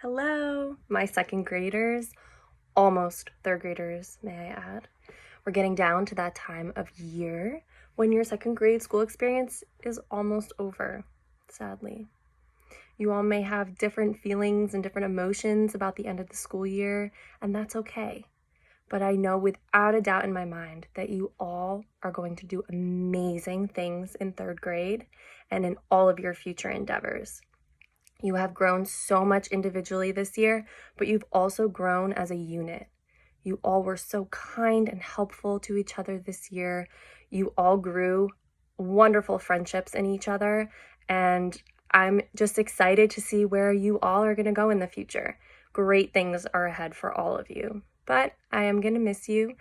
Hello, my second graders, almost third graders, may I add. We're getting down to that time of year when your second grade school experience is almost over, sadly. You all may have different feelings and different emotions about the end of the school year, and that's okay. But I know without a doubt in my mind that you all are going to do amazing things in third grade and in all of your future endeavors. You have grown so much individually this year, but you've also grown as a unit. You all were so kind and helpful to each other this year. You all grew wonderful friendships in each other, and I'm just excited to see where you all are going to go in the future. Great things are ahead for all of you, but I am going to miss you.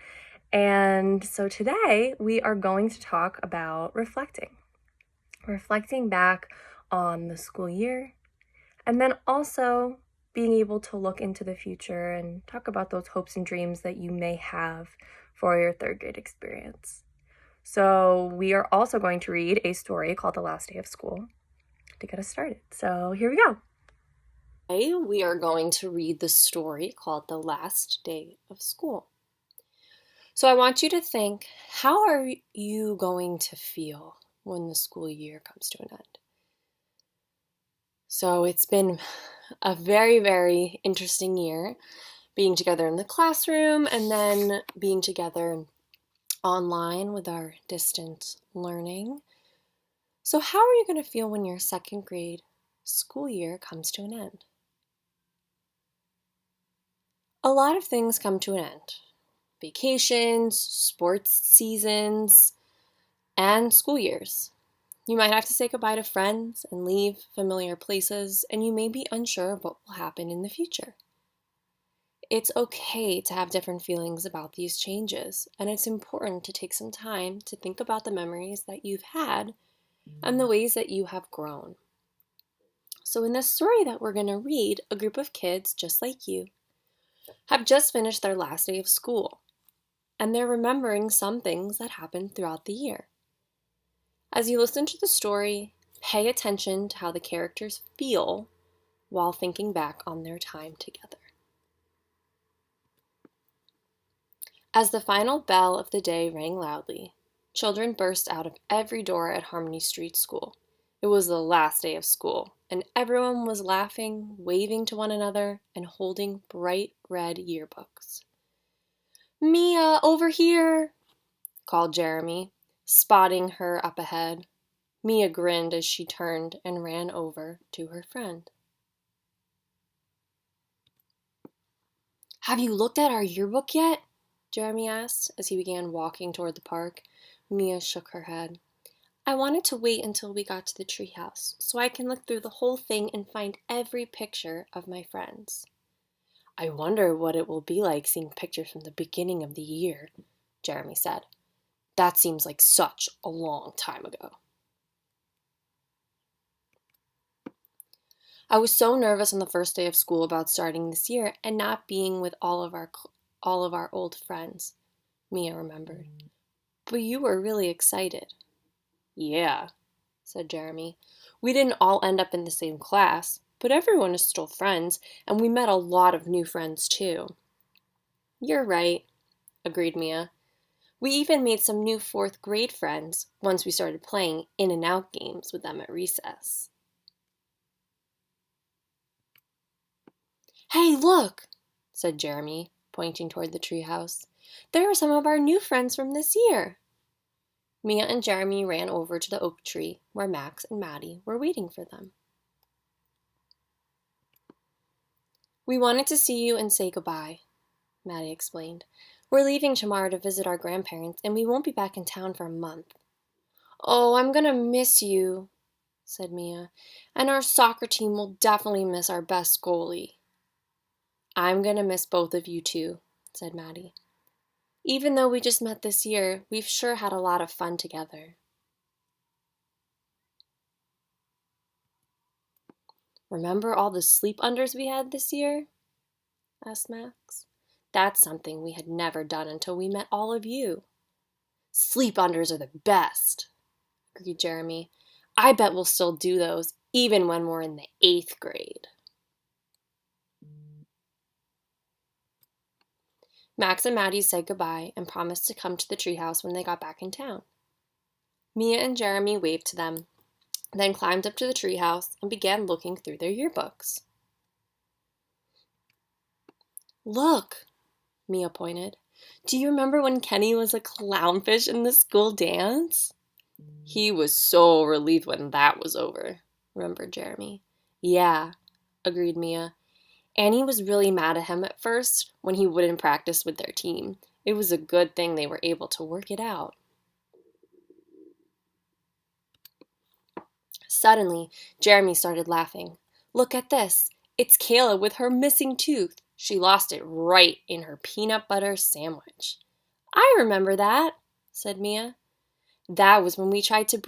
And so today we are going to talk about reflecting back on the school year, and then also being able to look into the future and talk about those hopes and dreams that you may have for your third grade experience. So we are also going to read a story called The Last Day of School to get us started. So here we go. Today we are going to read the story called The Last Day of School. So I want you to think, how are you going to feel when the school year comes to an end? So it's been a very, very interesting year, being together in the classroom and then being together online with our distance learning. So how are you going to feel when your second grade school year comes to an end? A lot of things come to an end. Vacations, sports seasons, and school years. You might have to say goodbye to friends and leave familiar places, and you may be unsure of what will happen in the future. It's okay to have different feelings about these changes, and it's important to take some time to think about the memories that you've had and the ways that you have grown. So, in this story that we're going to read, a group of kids just like you have just finished their last day of school, and they're remembering some things that happened throughout the year. As you listen to the story, pay attention to how the characters feel while thinking back on their time together. As the final bell of the day rang loudly, children burst out of every door at Harmony Street School. It was the last day of school, and everyone was laughing, waving to one another, and holding bright red yearbooks. "Mia, over here!" called Jeremy, spotting her up ahead. Mia grinned as she turned and ran over to her friend. "Have you looked at our yearbook yet?" Jeremy asked as he began walking toward the park. Mia shook her head. "I wanted to wait until we got to the treehouse so I can look through the whole thing and find every picture of my friends." "I wonder what it will be like seeing pictures from the beginning of the year," Jeremy said. "That seems like such a long time ago." "I was so nervous on the first day of school about starting this year and not being with all of our old friends," Mia remembered. "But you were really excited." "Yeah," said Jeremy. "We didn't all end up in the same class, but everyone is still friends, and we met a lot of new friends too." "You're right," agreed Mia. "We even made some new fourth grade friends once we started playing in and out games with them at recess." "Hey, look!" said Jeremy, pointing toward the treehouse. "There are some of our new friends from this year." Mia and Jeremy ran over to the oak tree where Max and Maddie were waiting for them. "We wanted to see you and say goodbye," Maddie explained. "We're leaving tomorrow to visit our grandparents, and we won't be back in town for a month." "Oh, I'm gonna miss you," said Mia. "And our soccer team will definitely miss our best goalie." "I'm gonna miss both of you too," said Maddie. "Even though we just met this year, we've sure had a lot of fun together." "Remember all the sleep unders we had this year?" asked Max. "That's something we had never done until we met all of you." "Sleep unders are the best," agreed Jeremy. "I bet we'll still do those even when we're in the 8th grade." Max and Maddie said goodbye and promised to come to the treehouse when they got back in town. Mia and Jeremy waved to them, then climbed up to the treehouse and began looking through their yearbooks. Look, Mia pointed. Do you remember when Kenny was a clownfish in the school dance? He was so relieved when that was over, remembered Jeremy. Yeah, agreed Mia. Annie was really mad at him at first when he wouldn't practice with their team. It was a good thing they were able to work it out. Suddenly, Jeremy started laughing. Look at this. It's Kayla with her missing tooth. She lost it right in her peanut butter sandwich. I remember that, said Mia. That was when we tried to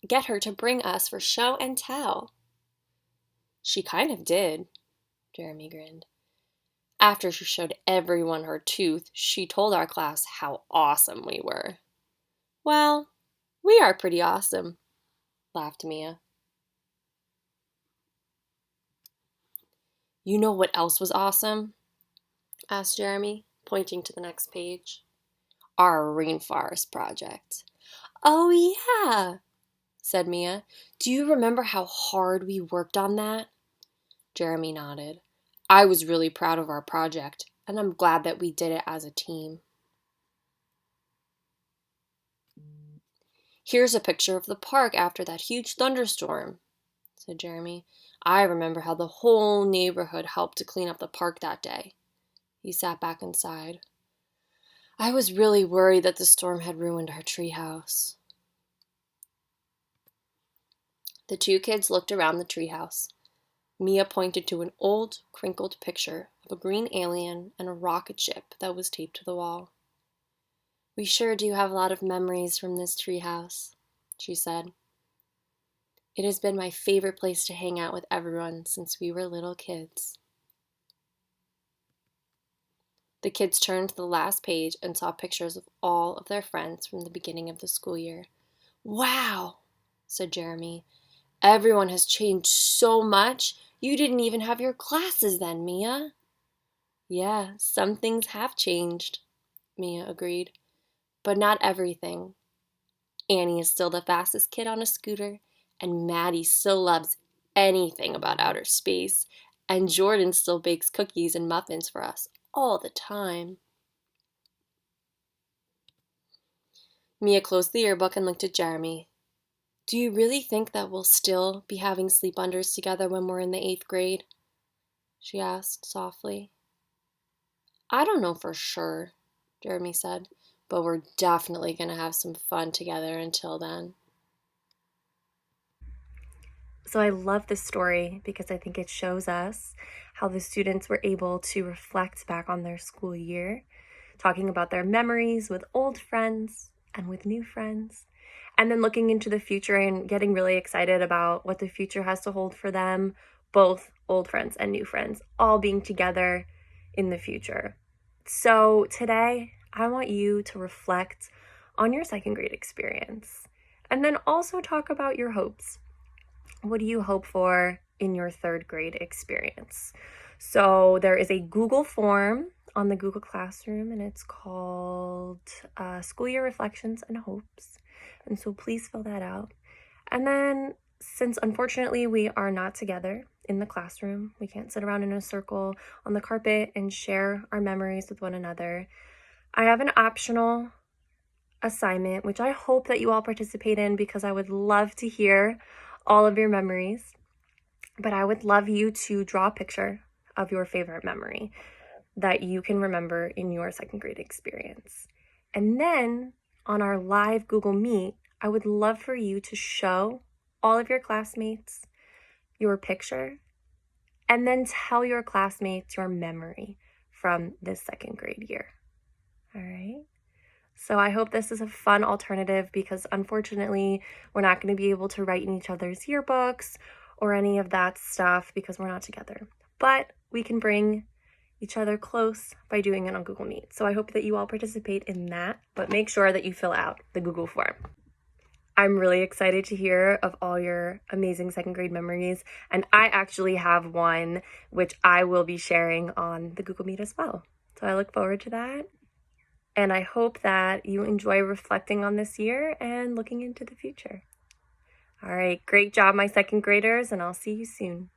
get her to bring us for show and tell. She kind of did, Jeremy grinned. After she showed everyone her tooth, she told our class how awesome we were. Well, we are pretty awesome, laughed Mia. You know what else was awesome? Asked Jeremy, pointing to the next page. Our rainforest project. Oh, yeah, said Mia. Do you remember how hard we worked on that? Jeremy nodded. I was really proud of our project, and I'm glad that we did it as a team. Here's a picture of the park after that huge thunderstorm, said Jeremy. I remember how the whole neighborhood helped to clean up the park that day. He sat back and sighed. I was really worried that the storm had ruined our treehouse. The two kids looked around the treehouse. Mia pointed to an old, crinkled picture of a green alien and a rocket ship that was taped to the wall. We sure do have a lot of memories from this treehouse, she said. It has been my favorite place to hang out with everyone since we were little kids. The kids turned to the last page and saw pictures of all of their friends from the beginning of the school year. Wow, said Jeremy. Everyone has changed so much. You didn't even have your classes then, Mia. Yeah, some things have changed, Mia agreed. But not everything. Annie is still the fastest kid on a scooter, and Maddie still loves anything about outer space, and Jordan still bakes cookies and muffins for us all the time. Mia closed the yearbook and looked at Jeremy. Do you really think that we'll still be having sleep-unders together when we're in the 8th grade? She asked softly. I don't know for sure, Jeremy said, but we're definitely going to have some fun together until then. So I love this story because I think it shows us how the students were able to reflect back on their school year, talking about their memories with old friends and with new friends, and then looking into the future and getting really excited about what the future has to hold for them, both old friends and new friends, all being together in the future. So today, I want you to reflect on your 2nd grade experience and then also talk about your hopes. What do you hope for in your 3rd grade experience? So there is a Google form on the Google Classroom, and it's called School Year Reflections and Hopes. And so please fill that out. And then, since unfortunately we are not together in the classroom, we can't sit around in a circle on the carpet and share our memories with one another, I have an optional assignment, which I hope that you all participate in because I would love to hear all of your memories. But I would love you to draw a picture of your favorite memory that you can remember in your 2nd grade experience. And then on our live Google Meet, I would love for you to show all of your classmates your picture and then tell your classmates your memory from this 2nd grade year. All right? So I hope this is a fun alternative because unfortunately, we're not going to be able to write in each other's yearbooks or any of that stuff because we're not together. But we can bring each other close by doing it on Google Meet. So I hope that you all participate in that, but make sure that you fill out the Google form. I'm really excited to hear of all your amazing second grade memories. And I actually have one which I will be sharing on the Google Meet as well. So I look forward to that. And I hope that you enjoy reflecting on this year and looking into the future. All right, great job, my second graders, and I'll see you soon.